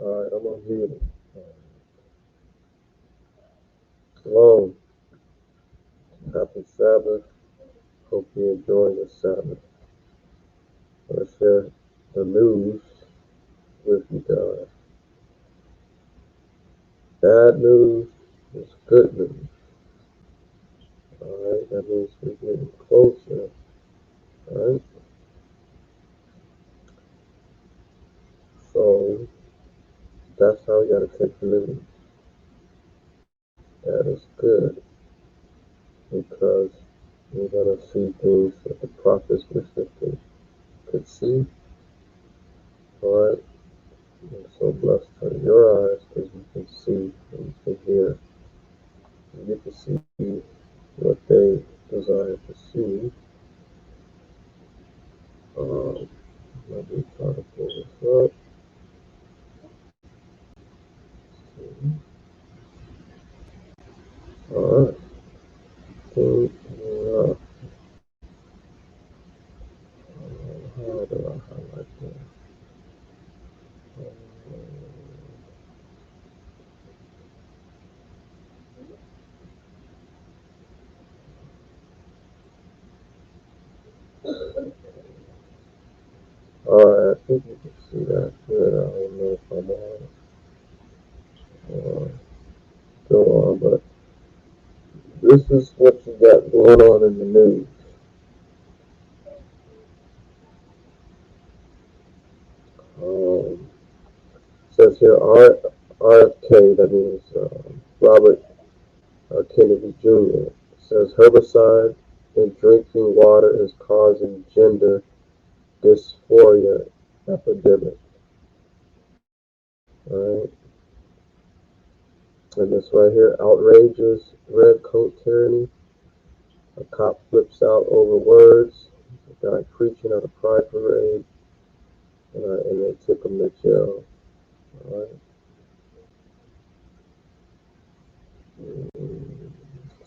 Alright, I'm gonna read it. Shalom. Happy Sabbath. Hope you enjoy the Sabbath. I'm gonna share the news with you guys. Bad news is good news. Alright, that means we're getting closer. Alright. So that's how we gotta take the news. That is good because we're gonna see things that the prophets wish that they could see. Alright. And so blessed are your eyes because you can see and you can hear. You get to see what they desire to see. Let me try to pull this up. Alright. How do I highlight that? Alright, I think you can see that good. I don't know if I'm still on, but this is what you got going on in the news. Says here RFK, that means Robert Kennedy Jr. says herbicide in drinking water is causing gender dysphoria epidemic. Alright. And this right here, outrageous red coat tyranny. A cop flips out over words. A guy preaching at a pride parade. And they took him to jail. Alright.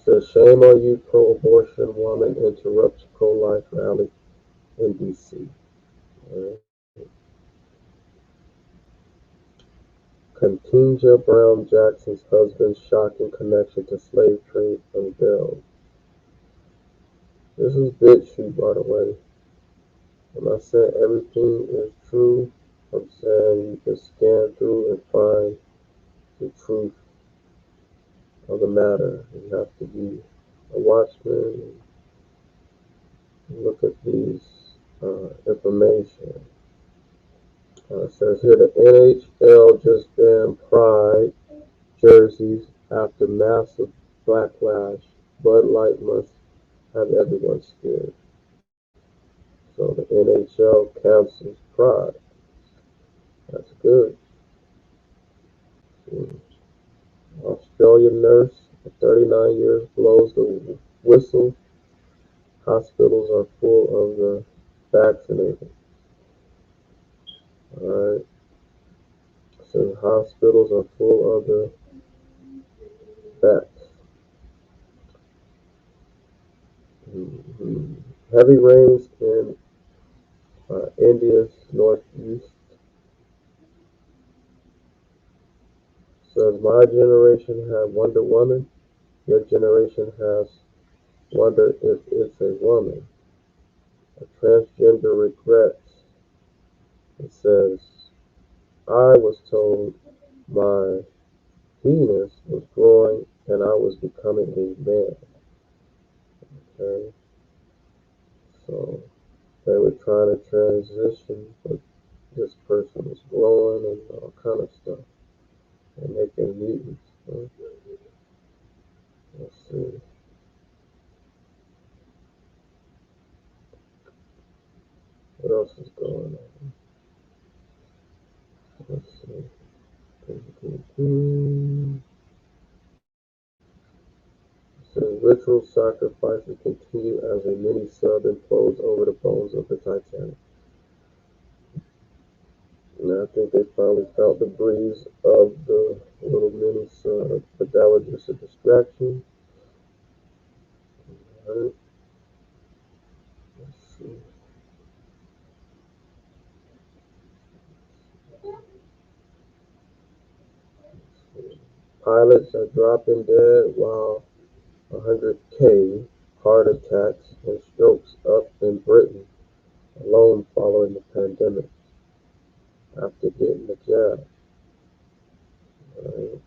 Says shame on you, pro-abortion woman interrupts pro-life rally in DC. Alright. Ketanji Brown Jackson's husband's shocking connection to slave trade unveiled. This is BitChute, by the way. I'm not saying everything is true. I'm saying you can scan through and find the truth of the matter. You have to be a watchman and look at these information. It says here the NHL just banned Pride jerseys after massive backlash. Bud Light must have everyone scared. So the NHL cancels Pride. That's good. Mm. Australian nurse at 39 years blows the whistle. Hospitals are full of the vaccinated. Alright. So hospitals are full of the vax. Mhm. Heavy rains in India's northeast. Says my generation had Wonder Woman. Your generation has Wonder if it's a woman. A transgender regrets. It says I was told my penis was growing and I was becoming a man. Okay, so they were trying to transition, but this person was growing and all kind of stuff and making mutants. So let's see. What else is going on? Let's see. So ritual sacrifices continue as a mini sub implodes over the bones of the Titanic. And I think they finally felt the breeze of the little mini sub, but that was just a distraction. Alright, let's see. Pilots are dropping dead while 100K heart attacks and strokes up in Britain alone following the pandemic after getting the jab. Alright.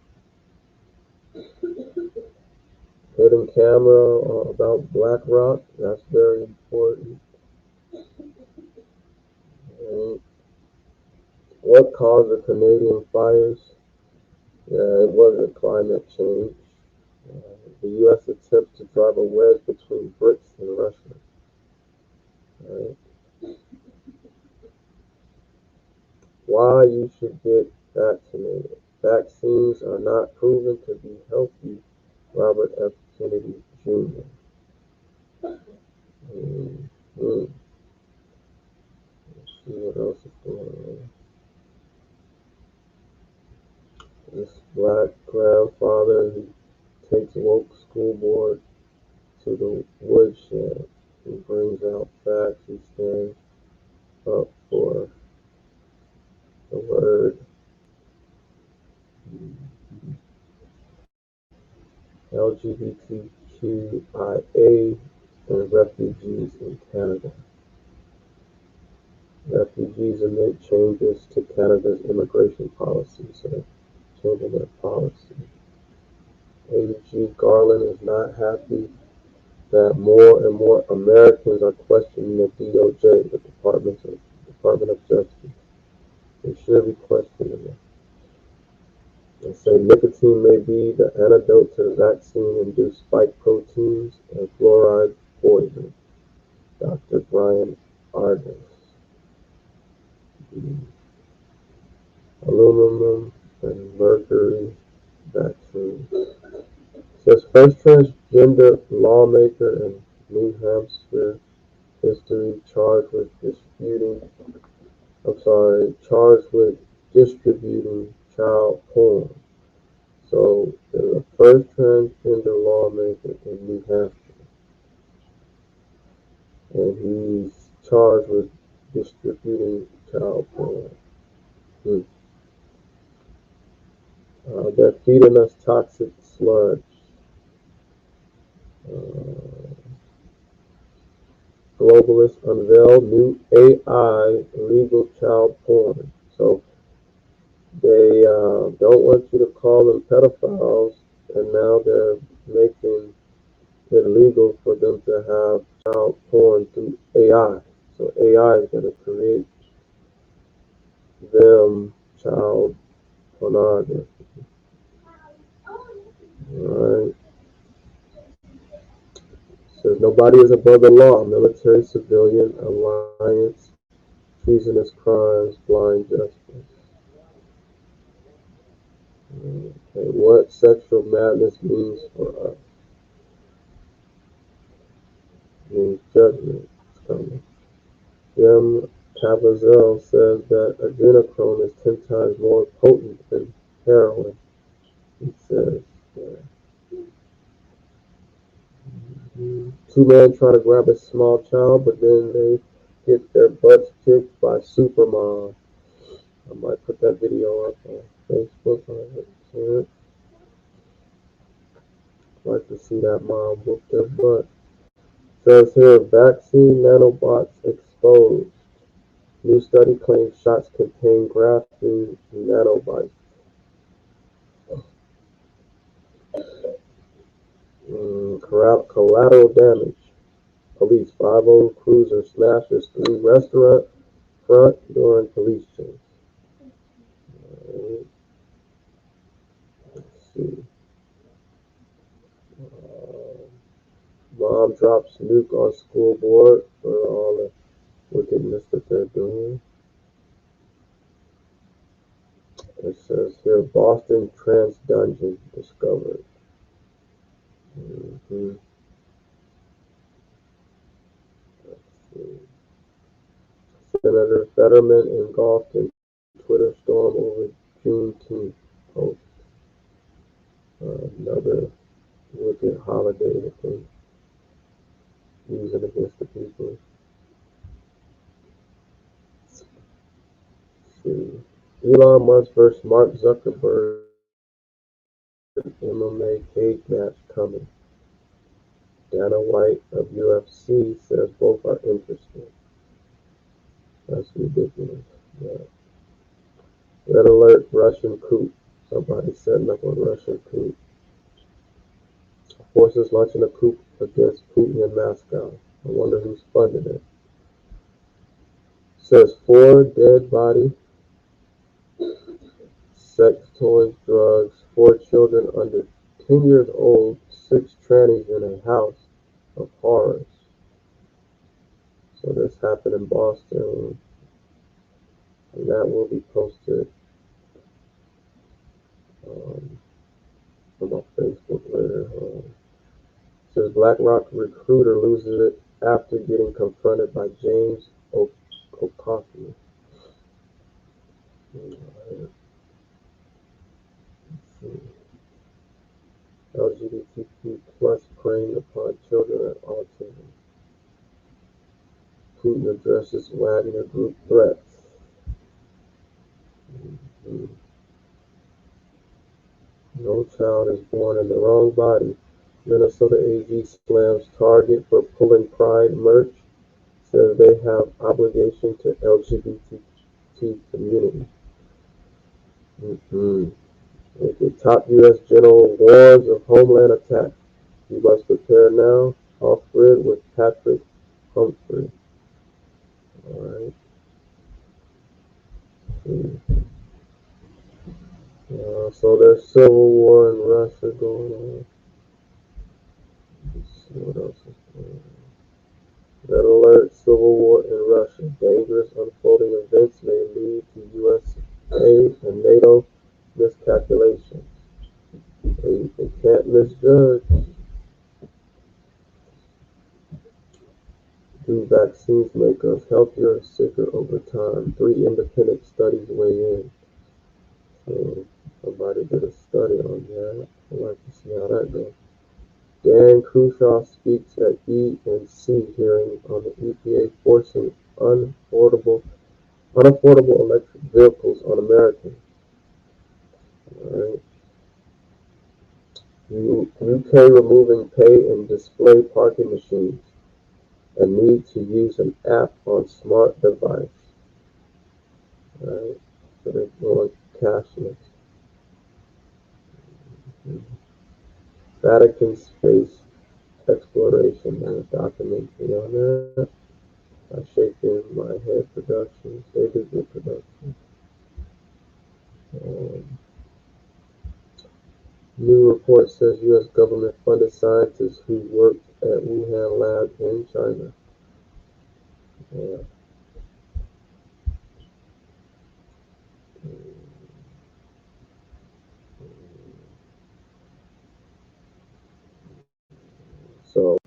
Hidden camera about BlackRock, that's very important. Alright. What caused the Canadian fires? Yeah, it wasn't climate change. The U.S. attempts to drive a wedge between BRICS and Russia. Right? Why you should get vaccinated. Vaccines are not proven to be healthy. Robert F. Kennedy Jr. Mm-hmm. Let's see what else is going on. This black grandfather who takes woke school board to the woodshed. He brings out facts. He stands up for the word LGBTQIA and refugees in Canada. Refugees amid changes to Canada's immigration policy, so they're changing their policy. AG Garland is not happy that more and more Americans are questioning the DOJ, the Department of Justice. They should be questioning it. They say nicotine may be the antidote to vaccine-induced spike proteins and fluoride poison. Dr. Brian Ardis. Aluminum and mercury vaccine. Says first transgender lawmaker in New Hampshire history charged with distributing child porn. So there's a first transgender lawmaker in New Hampshire, and he's charged with distributing child porn. Hmm. They're feeding us toxic sludge. Uh, Globalists unveil new AI legal child porn. So they don't want you to call them pedophiles, and now they're making it legal for them to have child porn through AI. So AI is going to create them child pornography. Alright. says nobody is above the law. Military, civilian, alliance, treasonous crimes, blind justice. Okay, what sexual madness means for us? It means judgment is coming. Jim Caviezel says that adrenochrome is 10 times more potent than heroin. He says, two men try to grab a small child, but then they get their butts kicked by Supermom. I might put that video up on Facebook. I'd like to see that mom whoop their butt. Says here, vaccine nanobots exposed. New study claims shots contain graphene nanobots. Collateral damage. Police 5-0 cruiser smashes through restaurant front during police chase. Let's see. Mom drops nuke on school board for all the wickedness that they're doing. It says here, Boston trans dungeon discovered. Senator Fetterman engulfed in Twitter storm over Juneteenth post. Another wicked holiday that they using against the people. Let's see. Elon Musk versus Mark Zuckerberg MMA cage match coming. Dana White of UFC says both are interested. That's ridiculous. Yeah. Red alert, Russian coup. Somebody setting up a Russian coup. Forces launching a coup against Putin in Moscow. I wonder who's funding it. Says 4 dead body, sex toys, drugs, 4 children under 10 years old, 6 trannies in a house of horrors. So this happened in Boston, and that will be posted on my Facebook later. Says BlackRock recruiter loses it after getting confronted by James O'Coffey. LGBTQ plus preying upon children and autism. Putin addresses Wagner Group threats. No child is born in the wrong body. Minnesota AG slams Target for pulling Pride merch. Says they have obligation to LGBT community. The top U.S. general warns of homeland attack. You must prepare now. Off grid with Patrick Humphrey. All right. So there's civil war in Russia going on. Let's see what else is going on. Red alert, civil war in Russia. Dangerous unfolding events may lead to USA and NATO miscalculations. They can't misjudge. Do vaccines make us healthier or sicker over time? 3 independent studies weigh in. So somebody did a study on that. I'd like to see how that goes. Dan Crenshaw speaks at E&C hearing on the EPA forcing unaffordable electric vehicles on Americans. All right. UK removing pay and display parking machines and need to use an app on smart device. All right. So they're going cashless. Vatican space exploration. There's a documentary on that. I Shaking My Head Productions. They do good production. New report says U.S. government funded scientists who worked at Wuhan lab in China. Yeah. So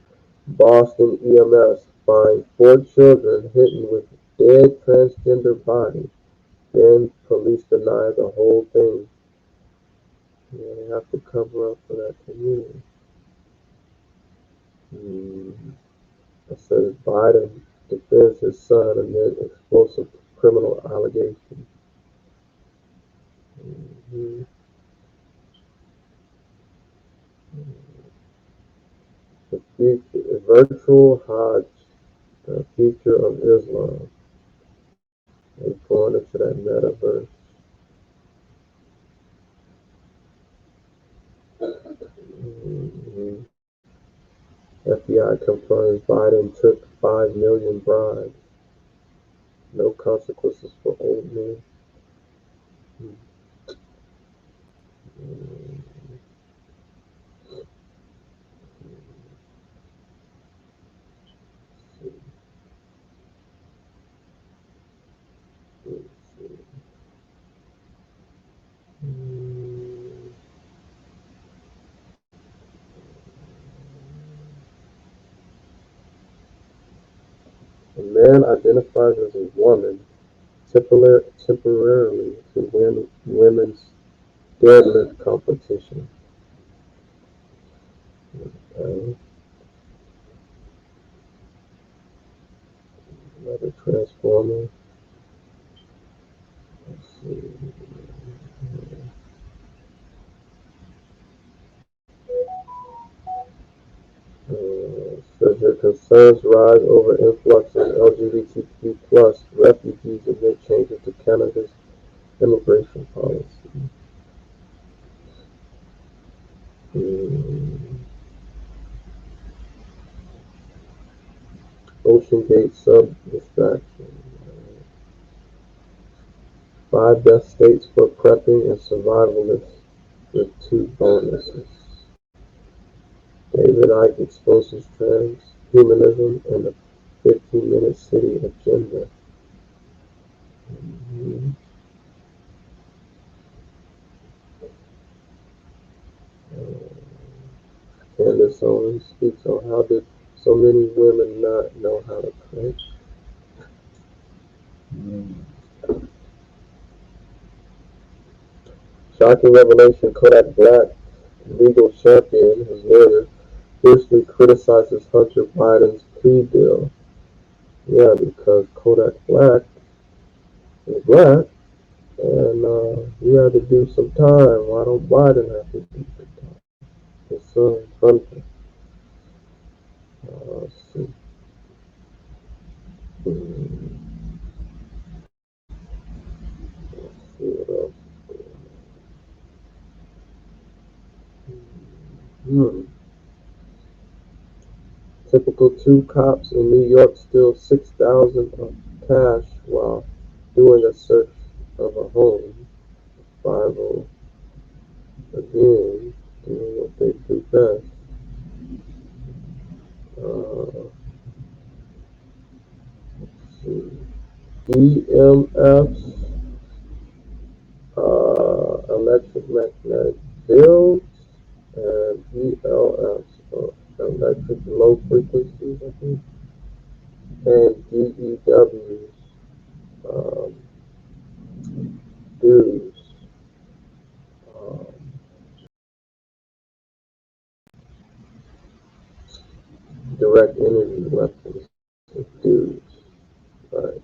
Boston EMS finds 4 children hidden with dead transgender bodies. Then police deny the whole thing. Yeah, they have to cover up for that community. Mm. It says Biden defends his son amid explosive criminal allegations. Mhm. The future, virtual Hajj, the future of Islam. They're going into that metaverse. Mhm. FBI confirms Biden took 5 million bribes. No consequences for old men. Mhm. A man identifies as a woman temporarily to win women's deadlift competition. Uh, Another transformer. Let's see. Says your concerns rise over influx of LGBTQ plus refugees amid changes to Canada's immigration policy. Hmm. Ocean Gate sub distraction. 5 best states for prepping and survivalists with 2 bonuses. David Icke exposes transhumanism and the 15-minute city agenda. Mhm. Candace Owens speaks on how did so many women not know how to pray. Shocking revelation: Kodak Black legal champion, his lawyer, fiercely criticizes Hunter Biden's plea deal. Yeah, because Kodak Black is black, and he had to do some time. Why don't Biden have to do some time? His son, Hunter. Let's see. Let's see what else. Hmm. Typical 2 cops in New York steal 6,000 of cash while doing a search of a home. 5 again, doing what they do best. Let's see. EMFs, electric magnetic fields, and ELFs, electric low frequencies, I think, and DEWs, um, dues, um, direct energy weapons, dues, right?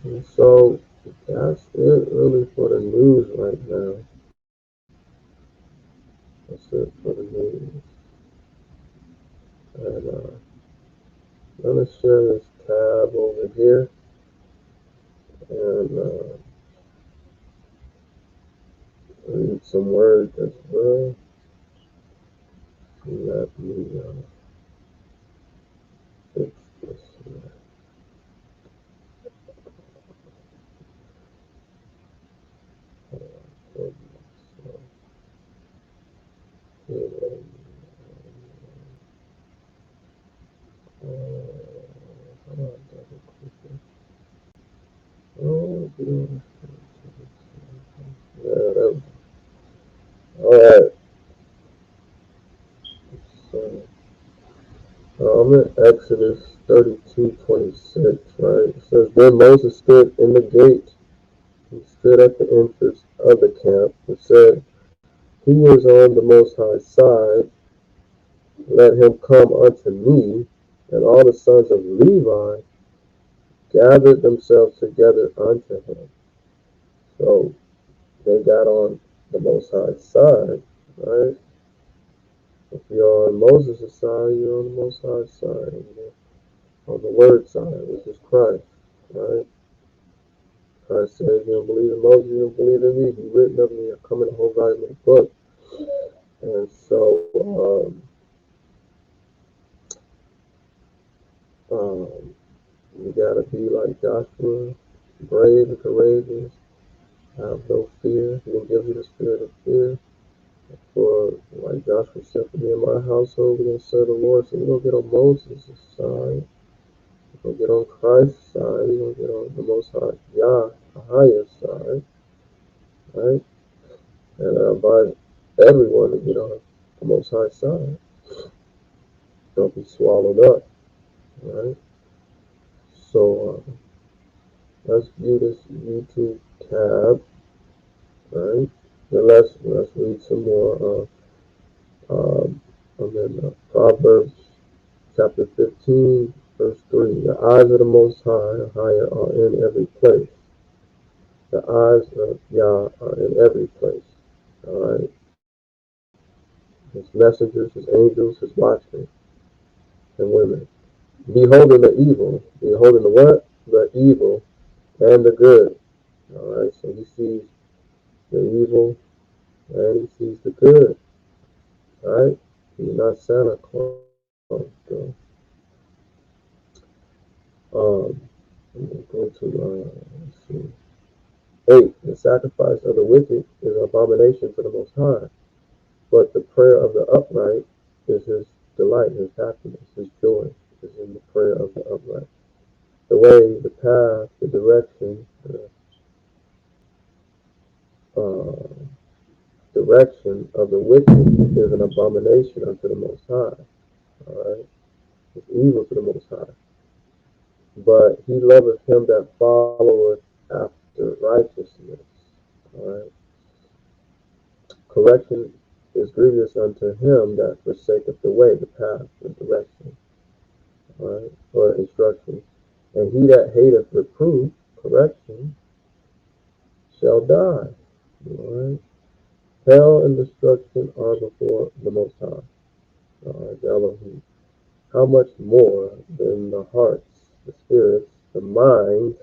And so that's it really for the news right now. That's it for the news. And I'm gonna share this tab over here and read some words as well. Let me fix this here. Alright, so I'm in Exodus 32:26, right? It says, Then Moses stood in the gate. He stood at the entrance of the camp and said, Who is on the Most High side? Let him come unto me. And all the sons of Levi gathered themselves together unto him. So they got on the Most High side, right? If you're on Moses' side, you're on the Most High side. And you're on the Word side, which is Christ, right? Christ says, You don't believe in Moses, you don't believe in me. He written of me, I come in the whole volume of the book. And so, you gotta be like Joshua, brave and courageous, have no fear. He will give you the spirit of fear. For like Joshua said, for me and my household, we're gonna serve the Lord. So we're gonna get on Moses' side. We're gonna get on Christ's side. We're gonna get on the Most High Yah, the highest side, right? And I advise everyone to get on the Most High side. Don't be swallowed up, right? So let's view this YouTube tab, right? Then let's read some more. I'm in Proverbs chapter 15, verse 3. The eyes of the Most High and higher are in every place. The eyes of Yah are in every place. All right. His messengers, his angels, his watchmen, and women. Beholding the evil. Beholding the what? The evil and the good. All right. So he sees the evil and he sees the good. All right. He's not Santa Claus. So, I'm going to go to, let's see. 8. The sacrifice of the wicked is an abomination to the Most High, but the prayer of the upright is his delight, his happiness, his joy is in the prayer of the upright. The way, the path, the direction, the direction of the wicked is an abomination unto the Most High. All right, it's evil to the Most High. But he loveth him that followeth after righteousness. All right. Correction is grievous unto him that forsaketh the way, the path, the direction, right, or instruction. And he that hateth reproof, correction, shall die. Right? Hell and destruction are before the Most High, the Elohim. How much more than the hearts, the spirits, the minds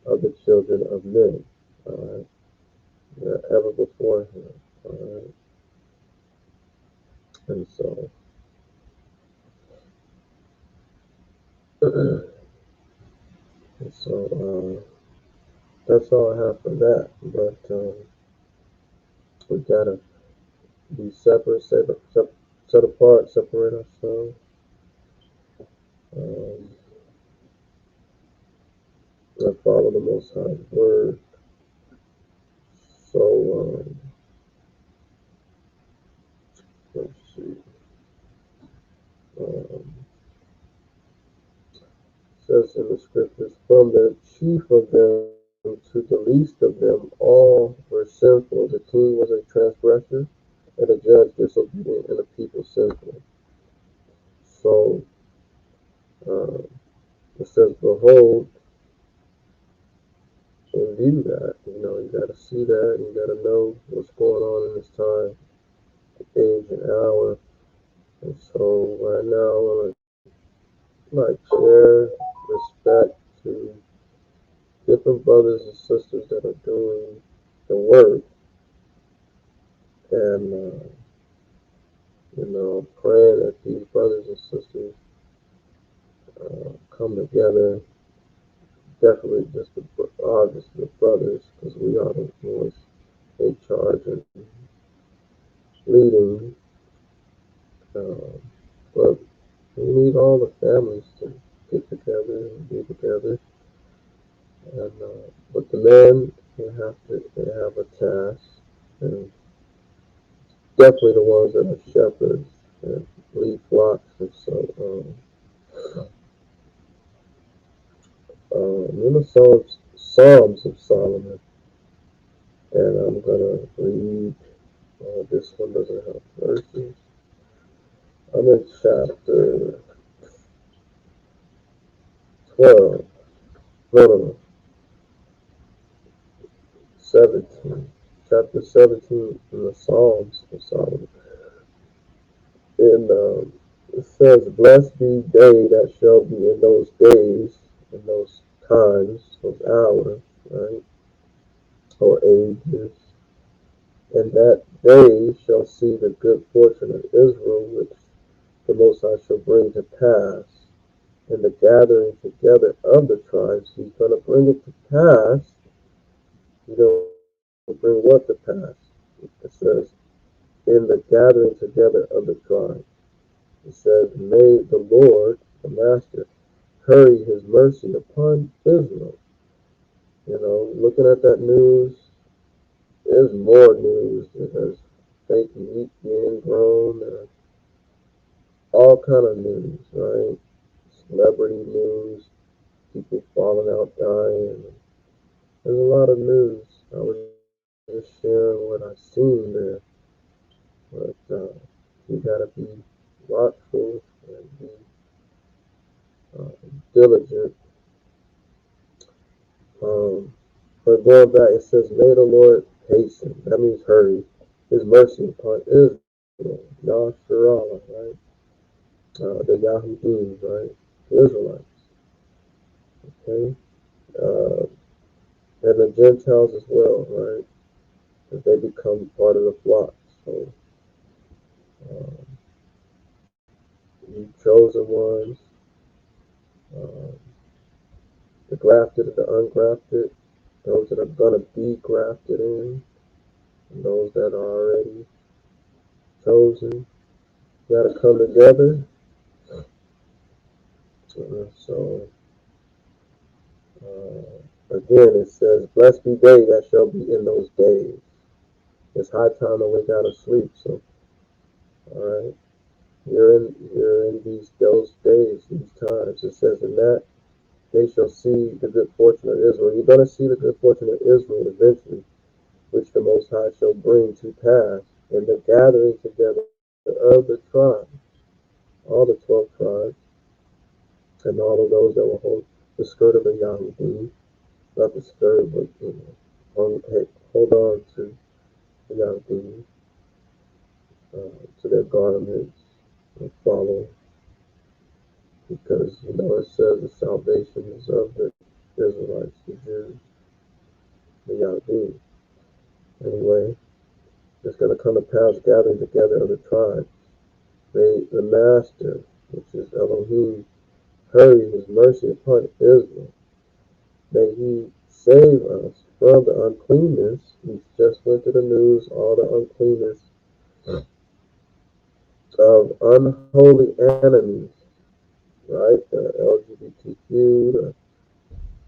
of the children of men? All right? They're ever before him. All right? And so, and so, that's all I have for that. But we gotta be separate, set apart, separate ourselves. Um, and follow the Most High's word. So let's see. It says in the scriptures, from the chief of them to the least of them, all were sinful. The king was a transgressor, and the judge disobedient, and the people sinful. So uh, it says, behold, and view that. You got to see that. You got to know what's going on in this time, age, and hour. And so right now, I want to share respect to different brothers and sisters that are doing the work, and praying that these brothers and sisters come together. Definitely just obviously the brothers, because we are the ones in charge and leading all the families to get together and be together. And but the men, they have a task, and definitely the ones that are shepherds and lead flocks. And so, in the Psalms of Solomon, and I'm gonna read. This one doesn't have verses. I'm in chapter 12. No, 17. Chapter 17 in the Psalms of Solomon. And it says, "Blessed be they that shall be in those days, in those times, those hours, right, or ages, and that they shall see the good fortune of Israel, which the Most High shall bring to pass, in the gathering together of the tribes." He's going to bring it to pass. He's going to bring what to pass? It says, in the gathering together of the tribes. It says, "May the Lord, the Master, hurry his mercy upon Israel." Looking at that news, there's more news. There's fake meat being grown, all kind of news, right? Celebrity news, people falling out, dying. There's a lot of news. I was just sharing what I've seen there, but you gotta be watchful and be diligent. But going back, it says, "May the Lord hasten." That means hurry. His mercy upon Israel. Yahshua, right? The Yahudim, right? The Israelites. Okay? Uh, and the Gentiles as well, right? Because they become part of the flock. So, uh, you chosen ones, uh, the grafted and the ungrafted, those that are going to be grafted in, and those that are already chosen, got to come together. So, again, it says, "Blessed be they that shall be in those days." It's high time to wake out of sleep. So, all right, you're in those days, these times. It says, "In that they shall see the good fortune of Israel." You're going to see the good fortune of Israel eventually, which the Most High shall bring to pass in the gathering together of the tribes, all the 12 tribes, and all of those that will hold the skirt of the Yahudim, not the skirt, but hold on to the Yahudim, to their garments, and follow, because it says the salvation is of the Israelites, the Jews, the Yahudim. Anyway, it's going to come to pass, gathering together of the tribes. May the Master, which is Elohim, hurry his mercy upon Israel. May he save us from the uncleanness. We just went to the news, all the uncleanness of unholy enemies, right? The LGBTQ, the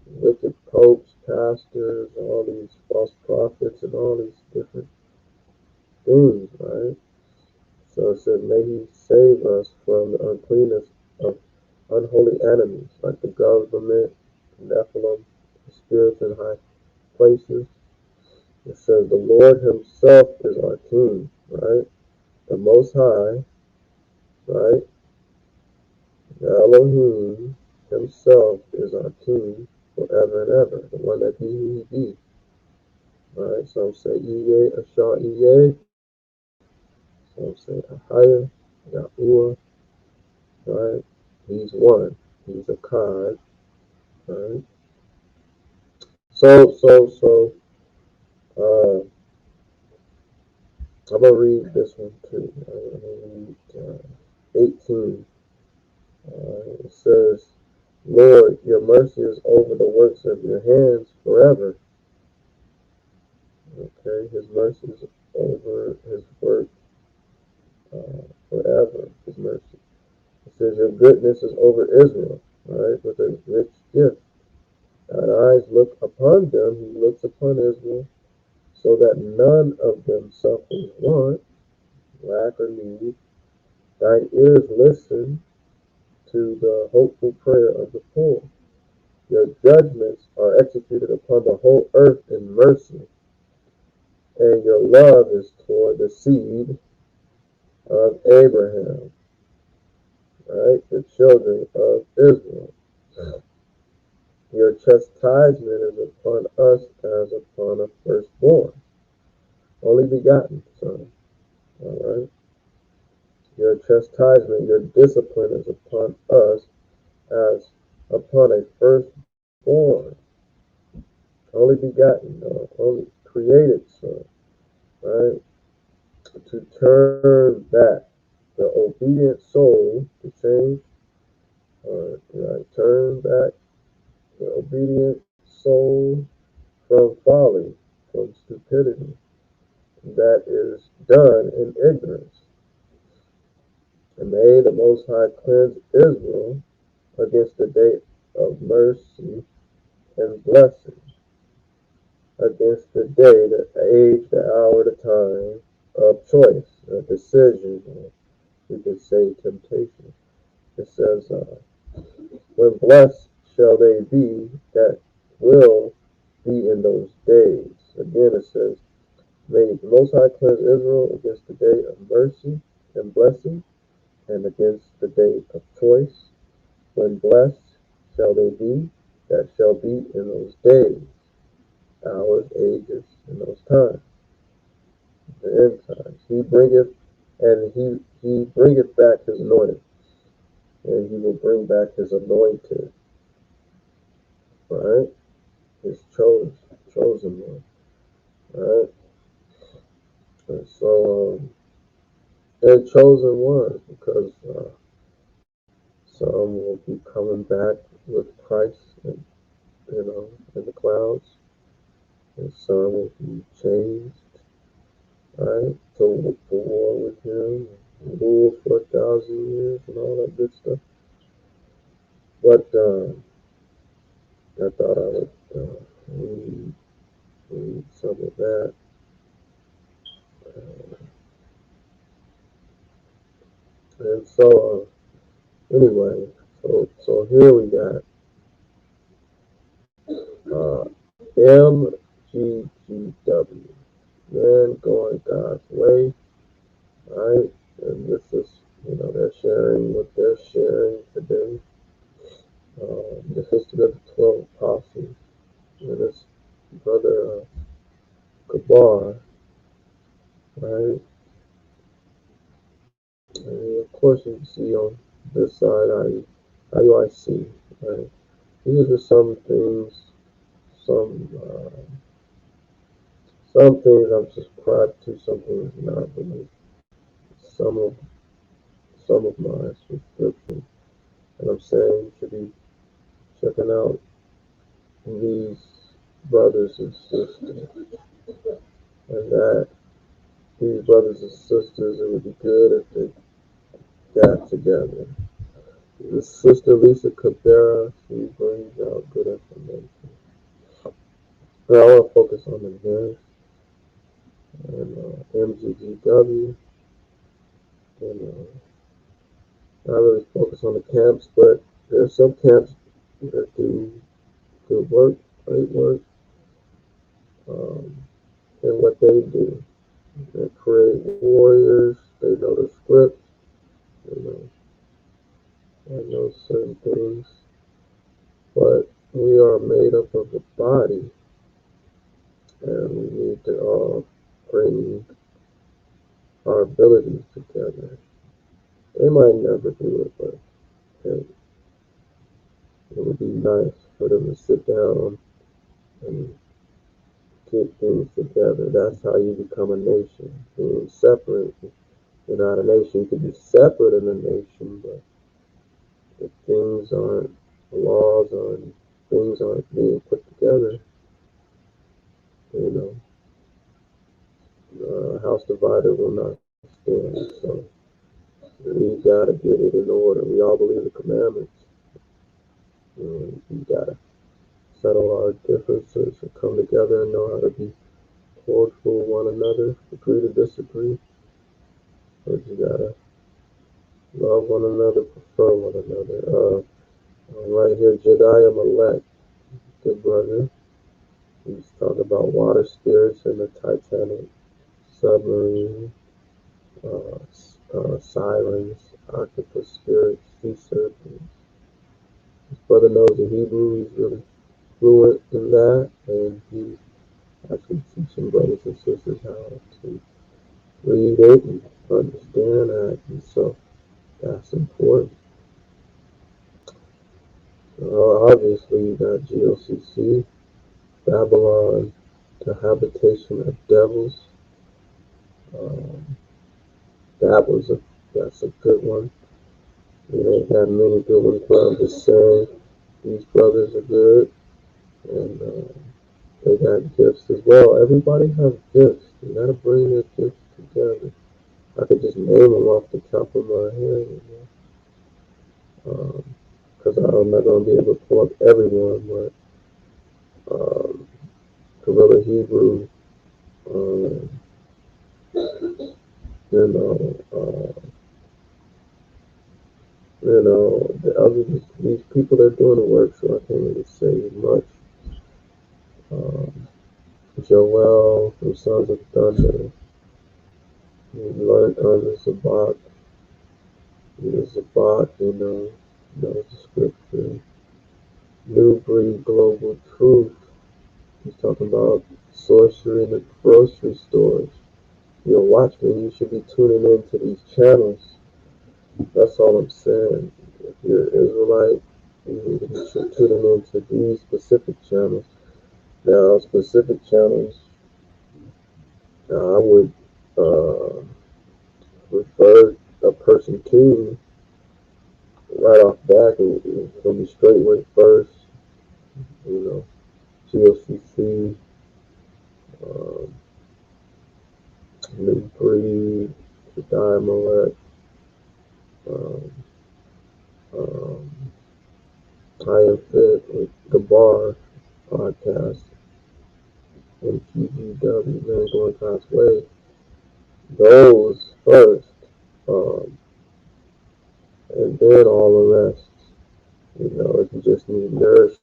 wicked popes, pastors, all these false prophets, and all these different things, right? So it said, may he save us from the uncleanness of unholy enemies, like the government, Nephilim, the spirits in high places. It says, the Lord himself is our king, right? The Most High, right? The Elohim himself is our king forever and ever, the one that he be. Right? Some say Iye, Ashar Iye. Some say Ahaya, Yahuwah, right? He's one. He's a God, right? So, I'm going to read this one too. I'm going to read 18. It says, "Lord, your mercy is over the works of your hands forever." Okay, his mercy is over his work forever, his mercy. It says, your goodness is over Israel, right, with a rich gift. Thine eyes look upon them, he looks upon Israel, so that none of them suffers want, lack, or need. Thine ears listen to the hopeful prayer of the poor. Your judgments are executed upon the whole earth in mercy, and your love is toward the seed of Abraham, right? The children of Israel. Your chastisement is upon us as upon a firstborn, only begotten son. All right. Your chastisement, your discipline is upon us as upon a firstborn, only begotten, only created son, right? To turn back the obedient soul to change, or right, turn back the obedient soul from folly, from stupidity that is done in ignorance. And may the Most High cleanse Israel against the day of mercy and blessing, against the day, the age, the hour, the time of choice, a decision, or we could say temptation. It says, when blessed shall they be that will be in those days. Again, it says, may the Most High cleanse Israel against the day of mercy and blessing, and against the day of choice. When blessed shall they be that shall be in those days, hours, ages, and those times, the end times. He bringeth, and he bringeth back his anointed, and he will bring back his anointed, right? His chosen one, right? And so, and chosen ones, because some will be coming back with Christ, and in the clouds, and some will be changed, right? To war with him, rule for 1,000 years, and all that good stuff. But I thought I would read some of that. And so, anyway, so here we got MGGW, men going God's way, right? And this is, they're sharing what they're sharing today. The history of the 12 apostles. And this brother Gabar, right? And of course, you can see on this side IUIC, right? These are some things, some some things I'm subscribed to, some things not. But some of some of my subscription, and I'm saying you should be checking out these brothers and sisters, and that these brothers and sisters, it would be good if they got together. The sister Lisa Cabrera, she brings out good information. But I want to focus on the men and MGGW, and not really focus on the camps, but there's some camps that do good work, great work, um, in what they do. They create warriors, they know the script, you know, they know certain things, but we are made up of a body, and we need to all bring our abilities together. They might never do it, but hey, it would be nice for them to sit down and get things together. That's how you become a nation. Being separate, you're not a nation. You can be separate in a nation, but if things aren't, laws aren't, things aren't being put together, you know, a house divided will not stand. So We gotta get it in order. We all believe the commandments. We gotta settle our differences and come together and know how to be cordial with one another, agree to disagree. But you gotta love one another, prefer one another. Right here, Jediah Malek, good brother. He's talking about water spirits in the Titanic submarine, sirens, octopus spirits, sea serpents. His brother knows the Hebrew. He's really fluent in that, and he's actually teaching brothers and sisters how to read it and understand that. And so that's important. Obviously, you got GOCC, Babylon, the habitation of devils. Um, that's a good one. We ain't had many good ones, but I'm just saying these brothers are good, and they got gifts as well. Everybody has gifts. You gotta bring your gifts together. I could just name them off the top of my head, because I'm not gonna be able to pull up everyone, but Gorilla Hebrew, um, you know, the other these people are doing the work, so I can't really say much. Um, Joel from Sons of Thunder, he learned on the Zabak, knows the scripture. New Breed Global Truth, he's talking about sorcery in the grocery stores. You're watching, you should be tuning into these channels. That's all I'm saying. If you're Israelite, you should tune into these specific channels. Now, specific channels, I would refer a person to right off back. It's gonna be Straightway First, you know, GOCC, um, New Breed, Jediah Malek, um, um, I Am Fit, the Bar podcast, and PGW, Man Going God's Way. Those first, um, and then all the rest. If you just need nourishment,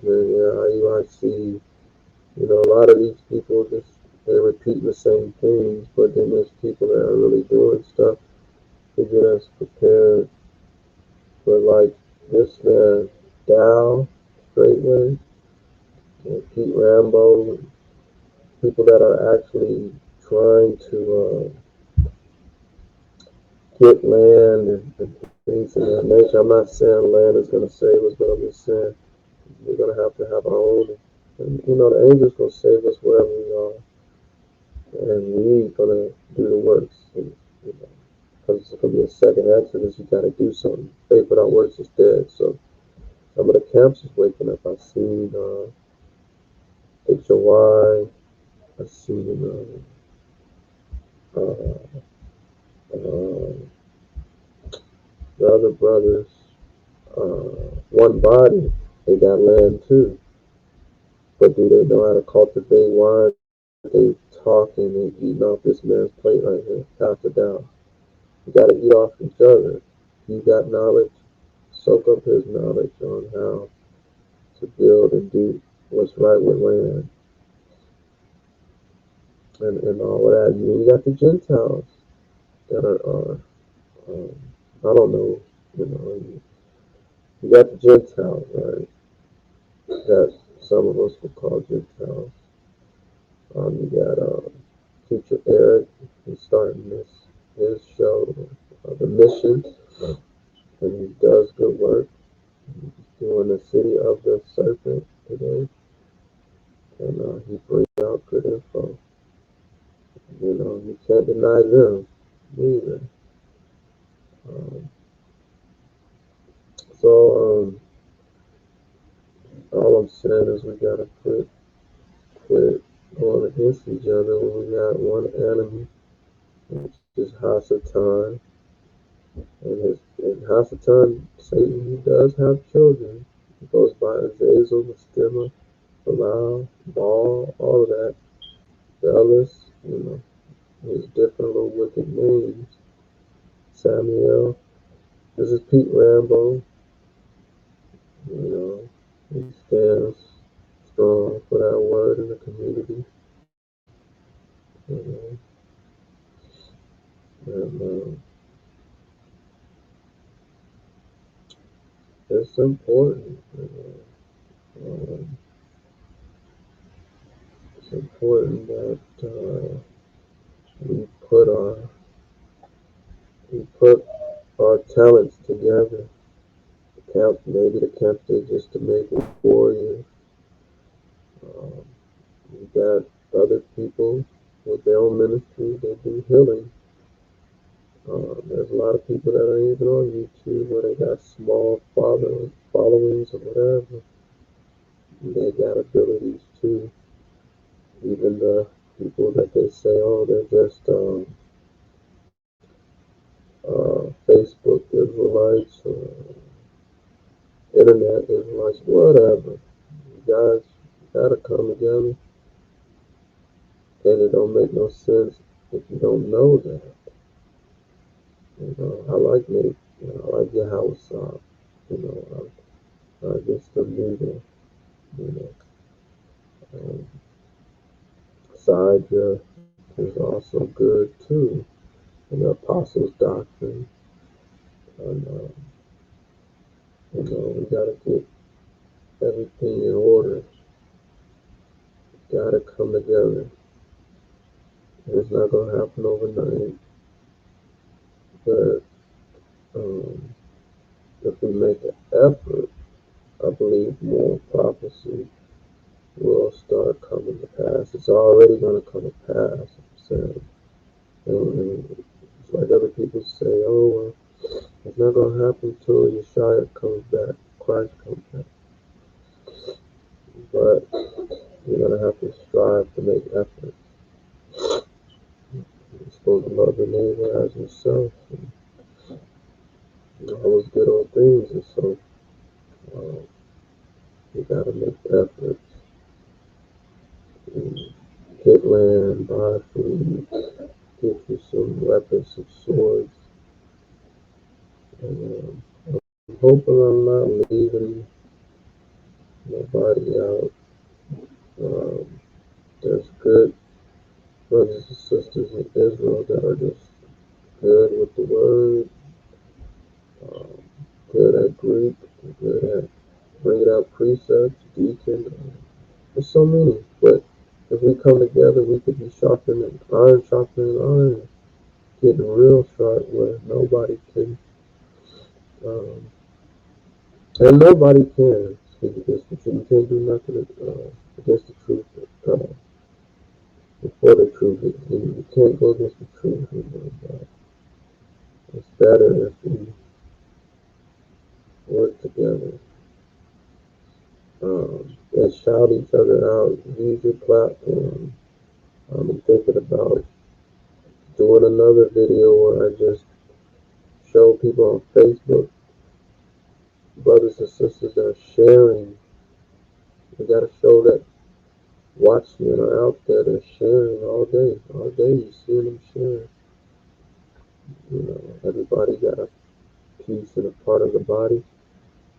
yeah, IUIC, a lot of these people they repeat the same things, but then there's people that are really doing stuff to get us prepared for like this man, Dow, Straightway, and Pete Rambo, people that are actually trying to get land and things of that nature. I'm not saying land is going to save us, but I'm just saying we're going to have our own. And, the angel's going to save us wherever we are. And we're going to do the works. Because it's going to be a second Exodus, you got to do something. Faith without works is dead. So some of the camps is waking up. I've seen HOY. I've seen the other brothers. One Body, they got land too. But do they know how to cultivate wine? They talking and eating off this man's plate right here. Pass it down. You got to eat off each other. You got knowledge. Soak up his knowledge on how to build and do what's right with land and all of that. And you got the Gentiles that are I don't know, you got the Gentiles, right? That some of us would call Gentiles. You got Teacher Eric, he's starting his show, The Mission, and he does good work. He's doing the City of the Serpent today, and he brings out good info. You can't deny them either. Um, so all I'm saying is we gotta quit going against each other when we got one enemy, which is Hasatan. And half the time, Satan, he does have children. He goes by Azazel, Mastema, Belial, Baal, all of that. Bellis, his different little wicked names. Samuel. This is Pete Rambo. He stands strong for that word in the community. You know, and it's important. It's important that we put our we put our talents together. Maybe the camp is just to make warriors. Um, we got other people with their own ministry. They do healing. There's a lot of people that are even on YouTube where they got small followings or whatever. They got abilities too. Even the people that they say, oh, they're just Facebook Israelites or Internet Israelites, whatever. You guys gotta come together, and it don't make no sense if you don't know that. I like Nate. I like your house. I just the leader. You know, um, Saja is also good too. And the Apostles' Doctrine. And we gotta get everything in order. Gotta come together. And it's not gonna happen overnight, but um, if we make an effort, I believe more prophecy will start coming to pass. It's already going to come to pass. I'm saying, and it's like other people say, oh, well, it's not going to happen until Yeshua comes back, Christ comes back. But you're going to have to strive to make effort. You're supposed to love your neighbor as yourself, and all those good old things. And so you got to make effort. Get land, buy food, get you some weapons, some swords. And I'm hoping I'm not leaving nobody out. Um, there's good brothers and sisters in Israel that are just good with the word, um, good at Greek, good at bringing out precepts, deacon. There's so many, but if we come together, we could be sharpening iron, getting real sharp where nobody can, um, and nobody can speak against the truth. You can't do nothing against the truth. Before the truth, you can't go against the truth. It's better if we work together and shout each other out. Use your platform. I'm thinking about doing another video where I just show people on Facebook, brothers and sisters that are sharing. We got to show that watchmen are out there. They're sharing all day. All day you see them sharing. Everybody got a piece and a part of the body.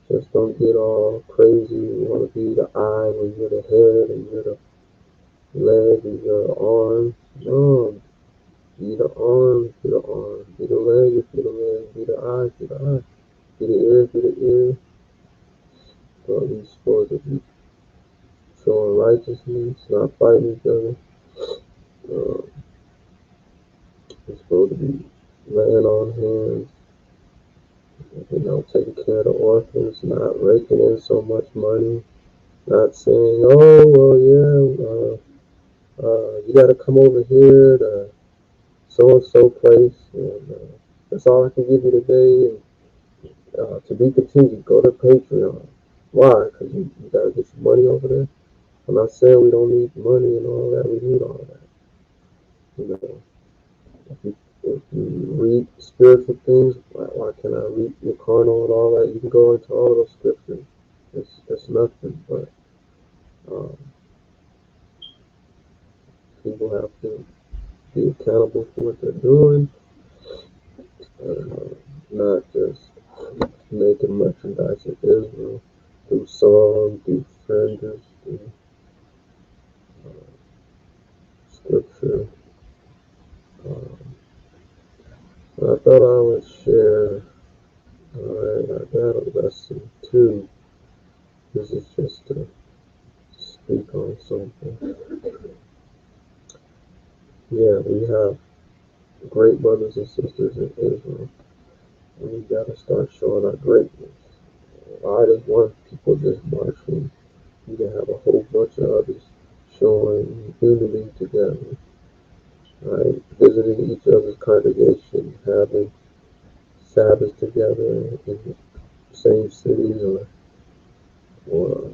Just don't get all crazy. You want to be the eye when you're the head and you're the leg and you're the arm. No, be the arm if you're the arm. Be the leg if you're the leg. Be the eye if you're the eye. Be the ear if you're the ear. So we're supposed to be showing righteousness, not fighting each other. Uh, we're supposed to be laying on hands, taking care of the orphans, not raking in so much money, not saying, oh, well, yeah, you got to come over here to so and so place, and that's all I can give you today. And to be continued, go to Patreon. Why? Because you got to get your money over there. I'm not saying we don't need money and all that. We need all that. You know, if you if you read spiritual things, why can't I read your carnal and all that? You can go into all of those scriptures. It's nothing, but um, people have to be accountable for what they're doing, not just making merchandise of Israel through song, through vendors, through scripture. Um, I thought I would share. Alright, I got a lesson too. This is just to speak on something. Yeah, we have great brothers and sisters in Israel, and we gotta start showing our greatness. Why does one people just march when you can have a whole bunch of others showing unity together, right? Visiting each other's congregation, having Sabbath together in the same cities, or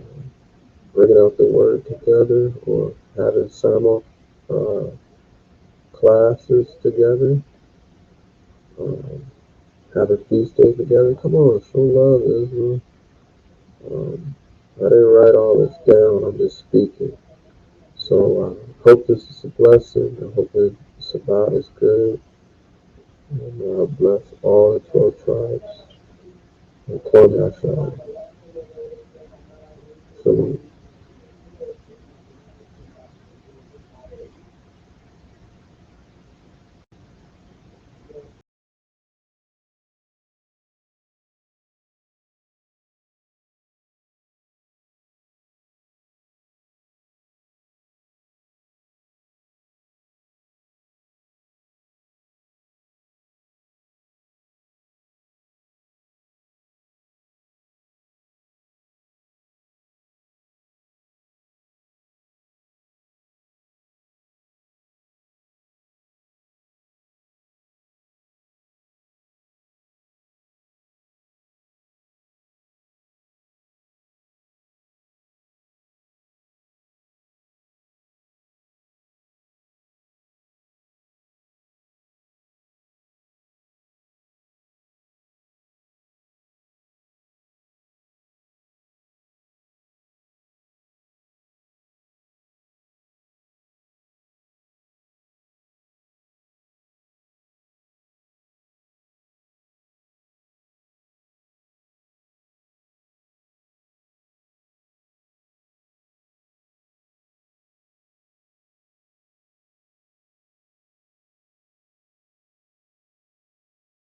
bringing out the word together, or having simul uh, classes together, um, having feast days together. Come on, show love, Israel. Um, I didn't write all this down. I'm just speaking. So I hope this is a blessing. I hope that Shabbat is good. And bless all the 12 tribes. And Kwame Ashala. Shalom.